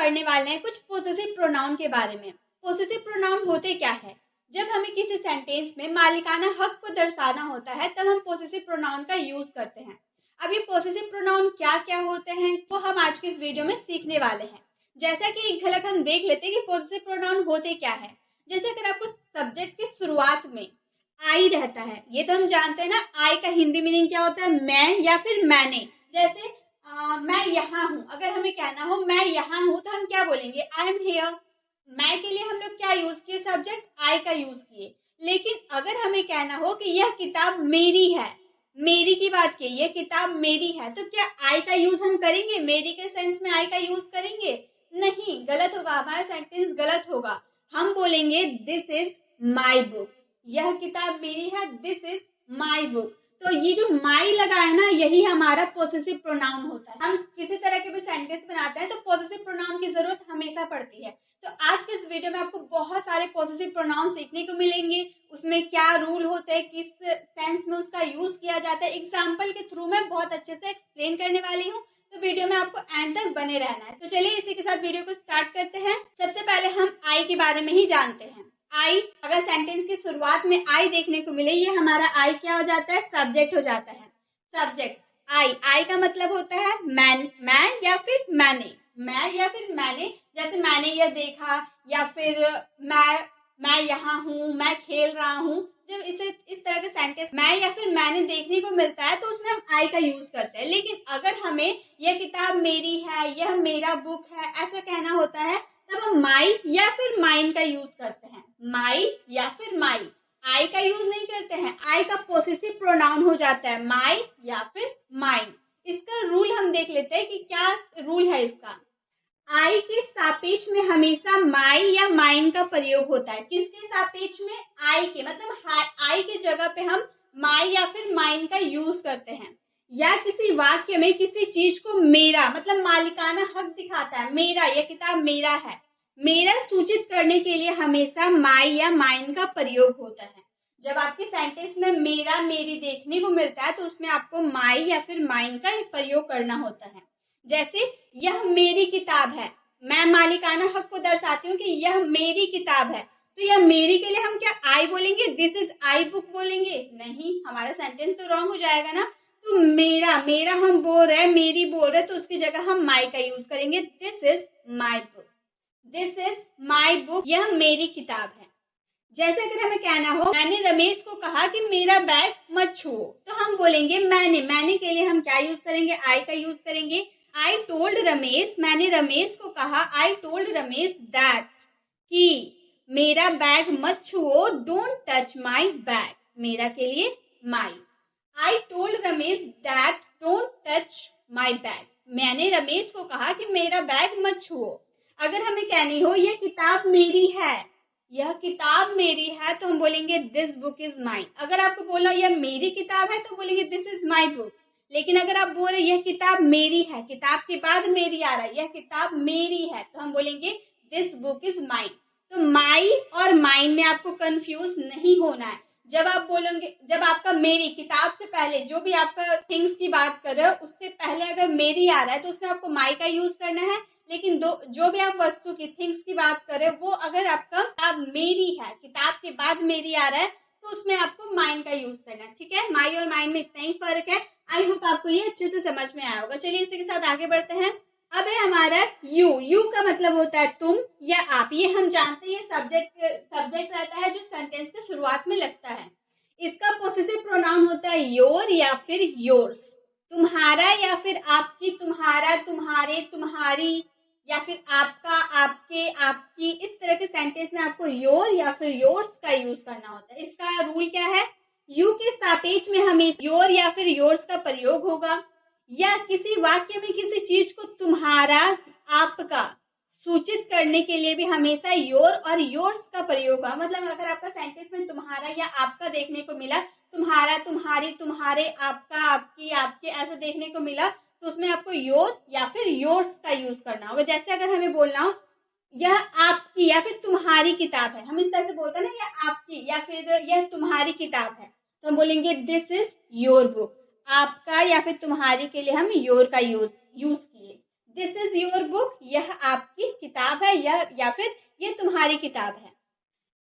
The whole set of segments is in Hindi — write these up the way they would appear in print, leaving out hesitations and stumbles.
पढ़ने वाले हैं कुछ पोसेसिव प्रोनाउन के बारे में। पोसेसिव प्रोनाउन होते क्या है? जब हमें किसी सेंटेंस में मालिकाना हक को दर्शाना होता है तब हम पोसेसिव प्रोनाउन का यूज करते हैं। अब ये पोसेसिव प्रोनाउन क्या क्या होते हैं वो हम आज के इस वीडियो में सीखने वाले हैं। जैसा कि एक झलक हम देख लेते हैं कि पोसेसिव प्रोनाउन होते क्या है। जैसे अगर आपको सब्जेक्ट की शुरुआत में आई रहता है, ये तो हम जानते हैं ना, आई का हिंदी मीनिंग क्या होता है? मैं या फिर मैंने। जैसे मैं यहाँ हूँ, अगर हमें कहना हो मैं यहाँ हूँ तो हम क्या बोलेंगे? I am here. मैं के लिए हम लोग क्या यूज किए? सब्जेक्ट आई का यूज किए। लेकिन अगर हमें कहना हो कि यह किताब मेरी है, मेरी की बात की, यह किताब मेरी है, तो क्या आई का यूज हम करेंगे? मेरी के सेंस में आई का यूज करेंगे? नहीं, गलत होगा, हमारा सेंटेंस गलत होगा। हम बोलेंगे दिस इज माई बुक, यह किताब मेरी है, दिस इज माई बुक। तो ये जो माई लगा है ना, यही हमारा पोसेसिव प्रोनाउन होता है। हम किसी तरह के भी सेंटेंस बनाते हैं तो पोसेसिव प्रोनाउन की जरूरत हमेशा पड़ती है। तो आज के इस वीडियो में आपको बहुत सारे पोसेसिव प्रोनाउन सीखने को मिलेंगे। उसमें क्या रूल होते हैं, किस सेंस में उसका यूज किया जाता है, एग्जाम्पल के थ्रू मैं बहुत अच्छे से एक्सप्लेन करने वाली हूँ। तो वीडियो में आपको एंड तक बने रहना है। तो चलिए इसी के साथ वीडियो को स्टार्ट करते हैं। सबसे पहले हम आई के बारे में ही जानते हैं। आई, अगर सेंटेंस की शुरुआत में आई देखने को मिले, ये हमारा आई क्या हो जाता है? सब्जेक्ट हो जाता है। सब्जेक्ट आई, आई का मतलब होता है मैं या फिर मैंने, मैं या फिर मैंने। जैसे मैंने यह देखा, या फिर मैं यहाँ हूँ, मैं खेल रहा हूँ। जब इसे इस तरह के सेंटेंस मैं या फिर मैंने देखने को मिलता है तो उसमें हम आई का यूज करते हैं। लेकिन अगर हमें यह किताब मेरी है, यह मेरा बुक है, ऐसा कहना होता है, तब हम माई या फिर माइन का यूज करते हैं। माई या फिर माई, आई का यूज नहीं करते हैं। आई का पोसेसिव प्रोनाउन हो जाता है माई या फिर माइन। इसका रूल हम देख लेते हैं कि क्या रूल है इसका। आई के सापेक्ष में हमेशा माई या माइन का प्रयोग होता है। किसके सापेक्ष में? आई के, मतलब आई के जगह पे हम माई या फिर माइन का यूज करते हैं। या किसी वाक्य में किसी चीज को मेरा, मतलब मालिकाना हक दिखाता है, मेरा, यह किताब मेरा है, मेरा सूचित करने के लिए हमेशा माई या माइन का प्रयोग होता है। जब आपके सेंटेंस में मेरा मेरी देखने को मिलता है तो उसमें आपको माई या फिर माइन का प्रयोग करना होता है। जैसे यह मेरी किताब है, मैं मालिकाना हक को दर्शाती हूँ कि यह मेरी किताब है, तो यह मेरी के लिए हम क्या आई बोलेंगे? दिस इज आई बुक बोलेंगे? नहीं, हमारा सेंटेंस तो रॉन्ग हो जाएगा ना। तो मेरा, मेरा हम बोल रहे हैं, मेरी बोल रहे हैं, तो उसकी जगह हम माई का यूज करेंगे। This is my book, this is my book, यह मेरी किताब है। जैसे अगर हमें कहना हो मैंने रमेश को कहा कि मेरा बैग मत छुओ, तो हम बोलेंगे मैंने के लिए हम क्या यूज करेंगे? आई का यूज करेंगे। आई टोल्ड रमेश, मैंने रमेश को कहा, आई टोल्ड रमेश दैट, कि मेरा बैग मत छुओ, डोंट टच माई बैग, मेरा के लिए my. I told Ramesh that don't touch my bag, मैंने रमेश को कहा कि मेरा बैग मत छुओ। अगर हमें कहनी हो यह किताब मेरी है, यह किताब मेरी है, तो हम बोलेंगे दिस बुक इज माइन। अगर आपको बोला यह मेरी किताब है तो बोलेंगे दिस इज माई बुक। लेकिन अगर आप बोल रहे यह किताब मेरी है, किताब के बाद मेरी आ रहा है, यह किताब मेरी है, तो हम बोलेंगे दिस बुक इज माइन। तो माई और माइन में आपको कंफ्यूज नहीं होना है। जब आप बोलोगे, जब आपका मेरी, किताब से पहले जो भी आपका थिंग्स की बात कर रहे हो उससे पहले अगर मेरी आ रहा है तो उसमें आपको माई का यूज करना है। लेकिन जो भी आप वस्तु की, थिंग्स की बात कर रहे हो, वो अगर आपका किताब मेरी है, किताब के बाद मेरी आ रहा है, तो उसमें आपको माइन का यूज करना है। ठीक है, माई और माइन में इतना ही फर्क है। आई होप आपको ये अच्छे से समझ में आया होगा। चलिए इसी के साथ आगे बढ़ते हैं। अब है हमारा यू। यू का मतलब होता है तुम या आप। ये हम जानते हैं, सब्जेक्ट रहता है जो सेंटेंस के शुरुआत में लगता है। इसका पोसेसिव प्रोनाउन होता है योर या फिर योर्स। तुम्हारा या फिर आपकी, तुम्हारा, तुम्हारे, तुम्हारी, या फिर आपका, आपके, आपकी, इस तरह के सेंटेंस में आपको योर या फिर योर्स का यूज करना होता है। इसका रूल क्या है? यू के सापेक्ष में हमें योर या फिर योर्स का प्रयोग होगा। या किसी वाक्य में किसी चीज को तुम्हारा, आपका सूचित करने के लिए भी हमेशा योर और योर्स का प्रयोग होगा। मतलब अगर आपका सेंटेंस में तुम्हारा या आपका देखने को मिला, तुम्हारा, तुम्हारी, तुम्हारे, आपका, आपकी, आपके, ऐसा देखने को मिला, तो उसमें आपको योर या फिर योर्स का यूज करना होगा। जैसे अगर हमें बोलना हो यह आपकी या फिर तुम्हारी किताब है, हम इस तरह से बोलते हैं ना, यह आपकी या फिर यह तुम्हारी किताब है, तो हम बोलेंगे दिस इज योर बुक। आपका या फिर तुम्हारी के लिए हम योर का यूज किए। दिस इज योर बुक, यह आपकी किताब है या फिर ये तुम्हारी किताब है।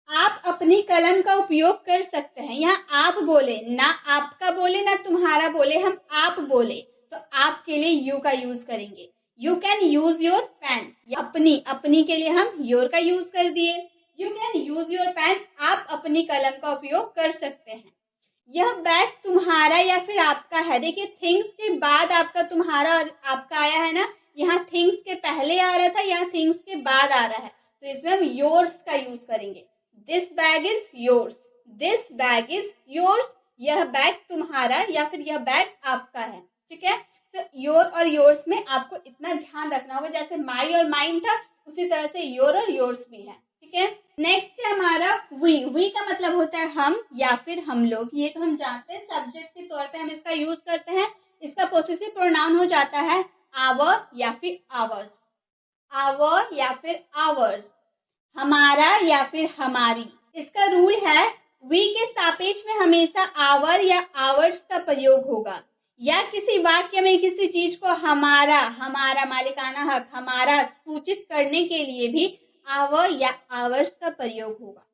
आप अपनी कलम का उपयोग कर सकते हैं। यहाँ आप बोले, ना आपका बोले ना तुम्हारा बोले, हम आप बोले तो आपके लिए यू का यूज करेंगे। You can use your pen. अपनी के लिए हम योर का यूज कर दिए। You can use your pen, आप अपनी कलम का उपयोग कर सकते हैं। यह बैग तुम्हारा या फिर आपका है। देखिए थिंग्स के बाद आपका, तुम्हारा और आपका आया है ना, यहाँ थिंग्स के पहले आ रहा था, यहाँ थिंग्स के बाद आ रहा है, तो इसमें हम योर्स का यूज करेंगे। This bag is yours, this bag is yours, यह बैग तुम्हारा या फिर यह बैग आपका है। ठीक है, तो योर और योर्स में आपको इतना ध्यान रखना होगा, जैसे माई और माइन था उसी तरह से योर और योर्स भी है। ठीक है, नेक्स्ट है हमारा वी। वी का मतलब होता है हम या फिर हम लोग, ये तो हम जानते हैं, सब्जेक्ट के तौर पे हम इसका यूज करते हैं। इसका पोसेसिव प्रोनाउन हो जाता है आवर या फिर आवर्स, आवर या फिर आवर्स, हमारा या फिर हमारी। इसका रूल है वी के सापेक्ष में हमेशा आवर या आवर्स का प्रयोग होगा, या किसी वाक्य में किसी चीज को हमारा, हमारा मालिकाना हक, हमारा सूचित करने के लिए भी आवर या आवर्स का प्रयोग होगा।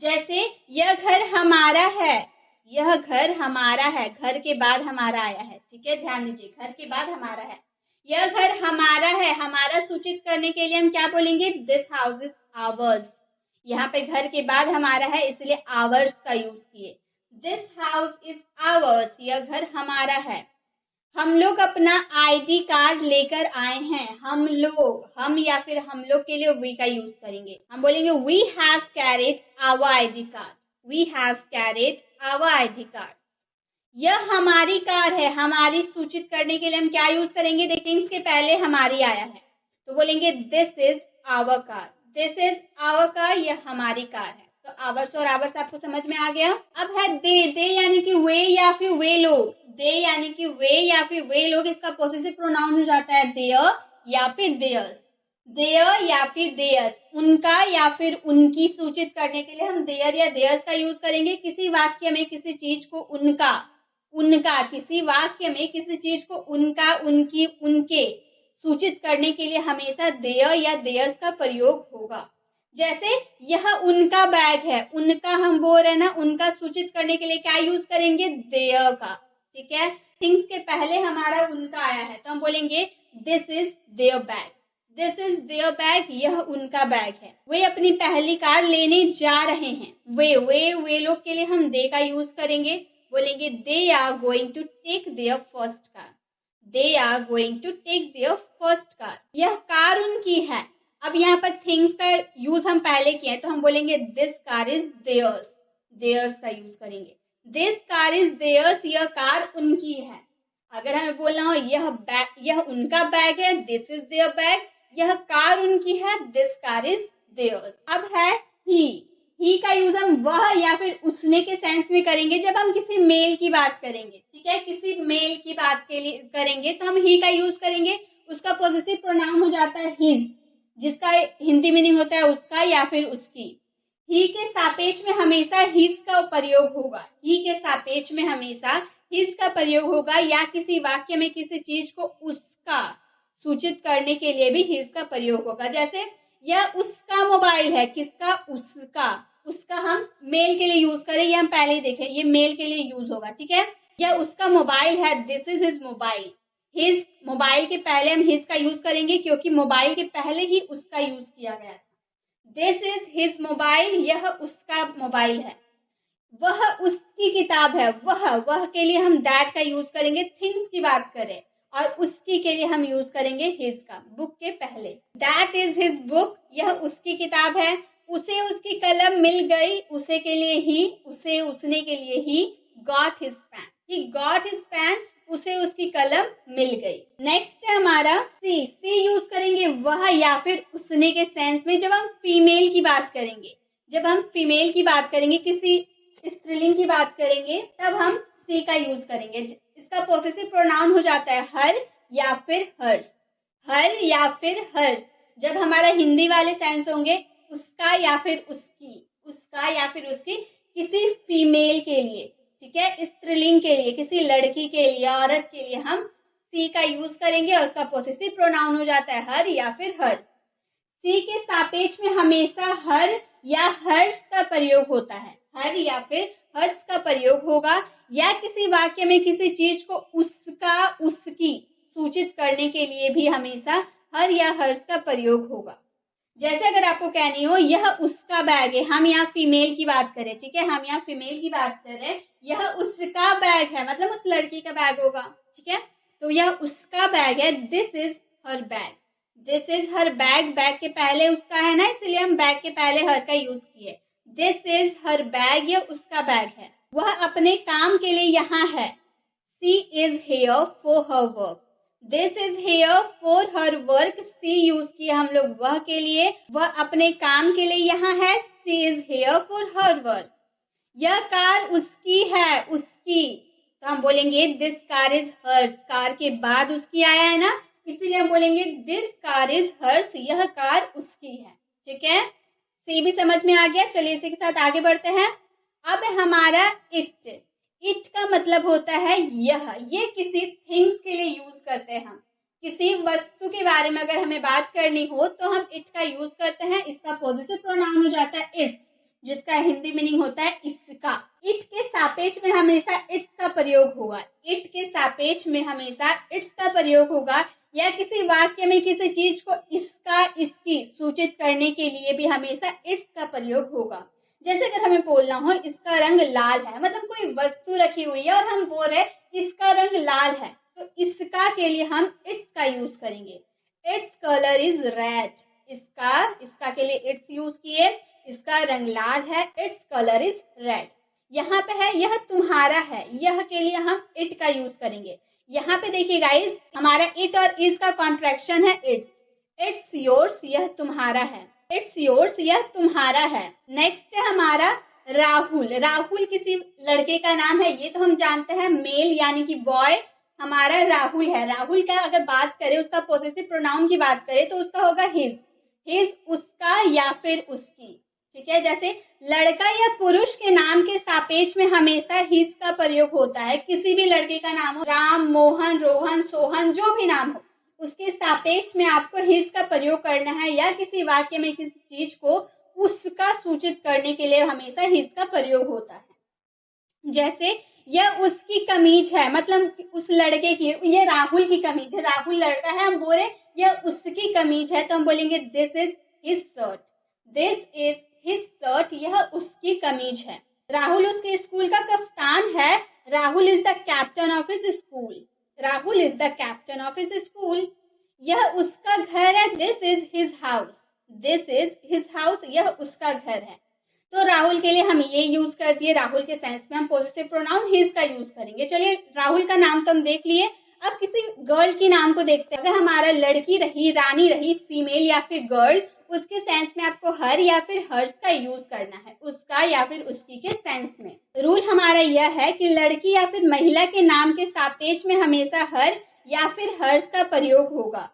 जैसे यह घर हमारा है, यह घर हमारा है, घर के बाद हमारा आया है। ठीक है, ध्यान दीजिए, घर के बाद हमारा है। यह घर हमारा है, हमारा सूचित करने के लिए हम क्या बोलेंगे, दिस हाउस इज आवर्स। यहाँ पे घर के बाद हमारा है इसलिए आवर्स का यूज किए। दिस हाउस इज आवर्स, यह घर हमारा है। हम लोग अपना आईडी कार्ड लेकर आए हैं। हम लोग, हम या फिर हम लोग के लिए वी का यूज करेंगे। हम बोलेंगे we have carried our ID card, we have carried our ID card. यह हमारी कार है, हमारी सूचित करने के लिए हम क्या यूज करेंगे, देखिए इसके पहले हमारी आया है तो बोलेंगे this is our car, this is our car, यह हमारी कार है। तो आवर्स और आवर्स आपको समझ में आ गया। अब है दे। दे यानी कि वे या फिर वे लोग, दे यानी कि वे या फिर वे लोग, इसका पॉसेसिव प्रोनाउन हो जाता है देयर या फिर देयर्स, देयर या फिर देयर्स। उनका या फिर उनकी सूचित करने के लिए हम देयर या देयर्स का यूज करेंगे। किसी वाक्य में किसी चीज को उनका, उनका, किसी वाक्य में किसी चीज को उनका, उनकी, उनके सूचित करने के लिए हमेशा देयर या देयर्स का प्रयोग होगा। जैसे यह उनका बैग है, उनका हम बोल रहे हैं ना, उनका सूचित करने के लिए क्या यूज करेंगे, देयर का। ठीक है, थिंग्स के पहले हमारा उनका आया है तो हम बोलेंगे this is their bag, this is their bag, यह उनका बैग है। वे अपनी पहली कार लेने जा रहे हैं। वे लोग के लिए हम दे का यूज करेंगे, बोलेंगे they are going to take their first car, they are going to take their first car. यह कार उनकी है। अब यहाँ पर थिंग्स का यूज हम पहले किए हैं तो हम बोलेंगे this car is theirs, theirs का यूज करेंगे। दिस कार इज देयर्स, यह कार उनकी है। अगर हमें बोलना हो यह बैग, यह उनका बैग है, दिस इज देयर बैग, यह कार उनकी है, दिस कार इज देयर्स। अब है ही का यूज हम वह या फिर उसने के सेंस में करेंगे जब हम किसी मेल की बात करेंगे। ठीक है, किसी मेल की बात के लिए करेंगे तो हम ही का यूज करेंगे। उसका पॉजिटिव प्रोनाउन हो जाता है हिज, जिसका हिंदी मीनिंग होता है उसका या फिर उसकी। ही के सापेक्ष में हमेशा हिज का प्रयोग होगा, ही के सापेक्ष में हमेशा हिज का प्रयोग होगा, या किसी वाक्य में किसी चीज को उसका सूचित करने के लिए भी हिज का प्रयोग होगा। जैसे यह उसका मोबाइल है, किसका, उसका, उसका हम मेल के लिए यूज करें, ये हम पहले ही देखें, ये मेल के लिए यूज होगा। ठीक है, यह उसका मोबाइल है, this is his mobile. His, mobile के पहले हम हिज का यूज करेंगे क्योंकि मोबाइल के पहले ही उसका यूज किया गया था। दिस इज हिज मोबाइल, यह उसका मोबाइल है। वह उसकी किताब है, वह के लिए हम दैट का यूज करेंगे थिंग्स की बात करें, और उसकी के लिए हम यूज करेंगे हिज का, बुक के पहले। दैट इज हिज बुक, यह उसकी किताब है। उसे उसकी कलम मिल गई, उसे के लिए ही, उसे उसने के लिए ही। Got his pen, he got his pen, उसे उसकी कलम मिल गई। नेक्स्ट है हमारा सी यूज करेंगे वह या फिर उसने के सेंस में जब हम फीमेल की बात करेंगे। जब हम फीमेल की बात करेंगे, किसी स्त्रीलिंग की बात करेंगे, तब हम सी का यूज करेंगे। इसका पॉसेसिव प्रोनाउन हो जाता है हर या फिर हर्स, हर या फिर हर्स। जब हमारा हिंदी वाले सेंस होंगे उसका या फिर उसकी, उसका या फिर उसकी, किसी फीमेल के लिए। ठीक है, स्त्रीलिंग के लिए, किसी लड़की के लिए, औरत के लिए हम सी का यूज करेंगे और उसका पॉसेसिव प्रोनाउन हो जाता है हर या फिर हर्स। सी के सापेक्ष में हमेशा हर या हर्ष का प्रयोग होता है, हर या फिर हर्ष का प्रयोग होगा, या किसी वाक्य में किसी चीज को उसका उसकी सूचित करने के लिए भी हमेशा हर या हर्ष का प्रयोग होगा। जैसे अगर आपको कहनी हो यह उसका बैग है, हम यहाँ फीमेल की बात करें, ठीक है, हम यहाँ फीमेल की बात कर रहे हैं, यह उसका बैग है मतलब उस लड़की का बैग होगा, ठीक है, तो यह उसका बैग है, this is her bag, this is her bag, bag के पहले उसका है ना, इसलिए हम बैग के पहले हर का यूज किए, दिस इज हर बैग, यह उसका बैग है, वह अपने काम के लिए यहाँ है, she is here for her work, this is here for her work, सी यूज किया हम लोग वह के लिए, वह अपने काम के लिए यहाँ है, she is here for her work, यह कार उसकी है, उसकी, तो हम बोलेंगे this car is hers, car के बाद उसकी आया है ना, इसीलिए हम बोलेंगे दिस कार इज हर्स, यह कार उसकी है, ठीक है, सी भी समझ में आ गया। चलिए इसी के साथ आगे बढ़ते हैं। अब हमारा इट, इट का मतलब होता है यह, ये किसी थिंग्स के लिए यूज करते हैं हम, किसी वस्तु के बारे में अगर हमें बात करनी हो तो हम इट का यूज करते हैं, इसका पॉजिटिव प्रोनाउन हो जाता है इट्स, जिसका हिंदी मीनिंग होता है इसका। इट के सापेक्ष में हमेशा इट्स का प्रयोग होगा, इट के सापेक्ष में हमेशा इट्स का प्रयोग होगा, या किसी वाक्य में किसी चीज को इसका इसकी सूचित करने के लिए भी हमेशा इट्स का प्रयोग होगा। जैसे अगर हमें बोलना हो इसका रंग लाल है, मतलब कोई वस्तु रखी हुई है और हम बोल रहे इसका रंग लाल है, तो इसका के लिए हम इट्स का यूज करेंगे, इट्स कलर इज रेड, इसका के लिए इट्स यूज किए, इसका रंग लाल है, इट्स कलर इज रेड। यहाँ पे है यह तुम्हारा है, यह के लिए हम इट का यूज करेंगे। यहाँ पे देखिए गाइस, हमारा इट और इज का कॉन्ट्रैक्शन है इट्स, इट्स योर्स, यह तुम्हारा है, इट्स योर्स, यह तुम्हारा है। नेक्स्ट है हमारा राहुल, राहुल किसी लड़के का नाम है, ये तो हम जानते हैं, मेल यानी कि बॉय हमारा राहुल है। राहुल का अगर बात करें, उसका पॉसेसिव प्रोनाउन की बात करें तो उसका होगा हिज, हिज उसका या फिर उसकी, ठीक है। जैसे लड़का या पुरुष के नाम के सापेक्ष में हमेशा हिज का प्रयोग होता है, किसी भी लड़के का नाम हो, राम, मोहन, रोहन, सोहन, जो भी नाम हो, उसके सापेक्ष में आपको हिज का प्रयोग करना है, या किसी वाक्य में किसी चीज को उसका सूचित करने के लिए हमेशा हिज का प्रयोग होता है। जैसे यह उसकी कमीज है, मतलब उस लड़के की, ये राहुल की कमीज है, राहुल लड़का है, हम बोले यह उसकी कमीज है, तो हम बोलेंगे this is his shirt, this is his shirt, यह उसकी कमीज है। राहुल उसके स्कूल का कप्तान है, Rahul is the captain of his school, Rahul is the captain of his school. यह उसका घर है, this is his house, this is his house, यह उसका घर है। तो राहुल के लिए हम ये यूज कर दिए, राहुल के सेंस में हम पॉजिटिव प्रोनाउन हिज का यूज करेंगे। चलिए राहुल का नाम तो हम देख लिए, अब किसी गर्ल की नाम को देखते हैं। अगर हमारा लड़की रही, रानी रही, फीमेल या फिर गर्ल, उसके सेंस में आपको हर या फिर हर्ष का यूज करना है, उसका या फिर उसकी के सेंस में। रूल हमारा यह है कि लड़की या फिर महिला के नाम के सापेक्ष में हमेशा हर या फिर हर्ष का प्रयोग होगा,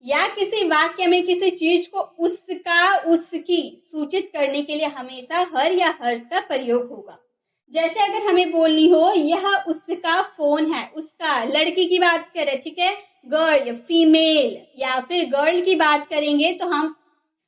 या किसी वाक्य में किसी चीज को उसका उसकी सूचित करने के लिए हमेशा हर या हर्ष का प्रयोग होगा। जैसे अगर हमें बोलनी हो यह उसका फोन है, उसका लड़की की बात करें, ठीक है, गर्ल, फीमेल या फिर गर्ल की बात करेंगे तो हम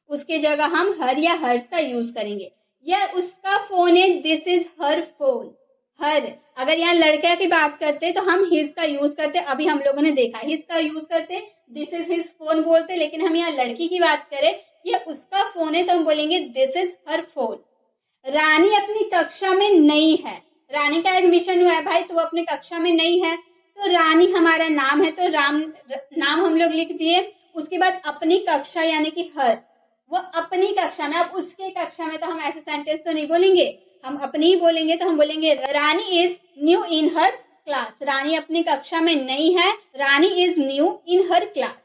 उसके जगह हम हर या हर्ष का यूज करेंगे। यह उसका फोन है, दिस इज हर फोन, हर। अगर यहाँ लड़का की बात करते तो हम हिज का यूज करते, अभी हम लोगों ने देखा हिज का यूज करते, दिस इज हिज फोन बोलते, लेकिन हम यहाँ लड़की की बात करें, यह उसका फोन है, तो हम बोलेंगे दिस इज हर फोन। रानी अपनी कक्षा में नहीं है, रानी का एडमिशन हुआ है भाई, तो वो अपनी कक्षा में नहीं है, तो रानी हमारा नाम है, तो नाम हम लोग लिख दिए। उसके बाद अपनी कक्षा यानी कि हर, वो अपनी कक्षा में, अब उसके कक्षा में तो हम ऐसे सेंटेंस तो नहीं बोलेंगे, हम अपनी ही बोलेंगे, तो हम बोलेंगे Rani is new in her class, Rani अपनी कक्षा में नहीं है, Rani is new in her class.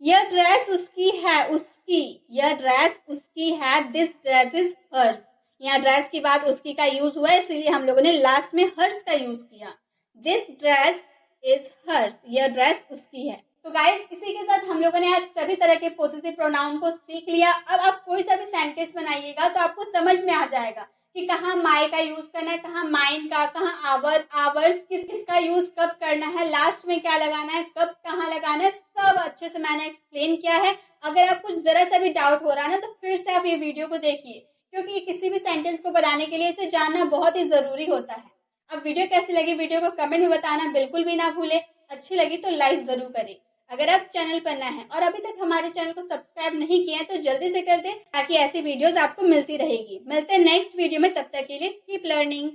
यह ड्रेस उसकी है, उसकी, यह ड्रेस उसकी है, दिस ड्रेस इज हर्स। यहाँ ड्रेस की बात उसकी का यूज हुआ है, इसलिए हम लोगों ने लास्ट में हर्स का यूज किया, दिस ड्रेस इज हर्स, यह ड्रेस उसकी है। तो गाइस इसी के साथ हम लोगों ने आज सभी तरह के पॉसेसिव प्रोनाउन को सीख लिया। अब आप कोई सा भी सेंटेंस बनाइएगा तो आपको समझ में आ जाएगा कि कहाँ माई का यूज करना है, कहाँ माइन का, कहाँ आवर्स किसका यूज कब करना है, लास्ट में क्या लगाना है, कब कहाँ लगाना है, सब अच्छे से मैंने एक्सप्लेन किया है। अगर आपको जरा सा भी डाउट हो रहा है ना तो फिर से आप ये वीडियो को देखिए, क्योंकि किसी भी सेंटेंस को बनाने के लिए इसे जानना बहुत ही जरूरी होता है। अब वीडियो कैसी लगी, वीडियो को कमेंट में बताना बिल्कुल भी ना भूले। अच्छी लगी तो लाइक जरूर करें। अगर आप चैनल पर नए हैं और अभी तक हमारे चैनल को सब्सक्राइब नहीं किए हैं तो जल्दी से कर दें, ताकि ऐसी वीडियोस आपको मिलती रहेगी। मिलते हैं नेक्स्ट वीडियो में, तब तक के लिए कीप लर्निंग।